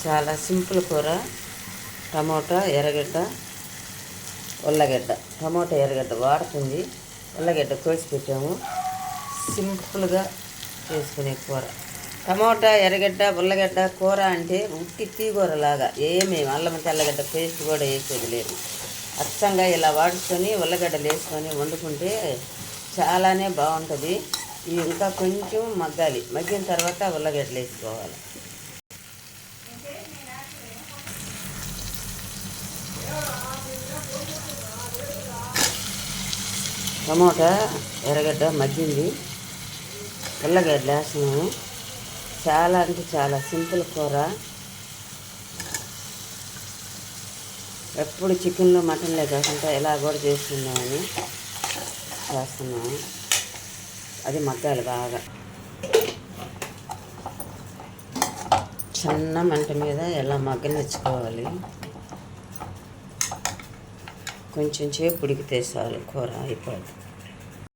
చాలా సింపుల్ కూర. టమోటా, ఎర్రగడ్డ, ఉల్లగడ్డ. టమోటా, ఎర్రగడ్డ వాడుతుంది, ఉల్లగడ్డ కోసి పెట్టాము. సింపుల్గా చేసుకునే కూర టమోటా, ఎర్రగడ్డ, ఉల్లగడ్డ కూర అంటే ఉట్టి తీగూరలాగా ఏమీ అల్లం తెల్లగడ్డ పేస్ట్ కూడా వేసేది లేదు. అచ్చంగా ఇలా వాడుకొని ఉల్లగడ్డలు వేసుకొని వండుకుంటే చాలానే బాగుంటుంది. ఇవి ఇంకా కొంచెం మగ్గాలి. మగ్గిన తర్వాత ఉల్లగడ్డలు వేసుకోవాలి. టమోటా, ఎర్రగడ్డ మగ్గింది, ఉల్లగడ్డ వేసినాము. చాలా అంటే చాలా సింపుల్ కూర. ఎప్పుడు చికెన్లో మటన్లే కాకుండా ఇలా కూడా చేస్తున్నామని చేస్తున్నాము. అది మగ్గాలి బాగా. చిన్న మంట మీద ఎలా మగ్గనిచ్చుకోవాలి. కొంచెం సేపు ఉడికితే చాలు, కూర అయిపోద్ది.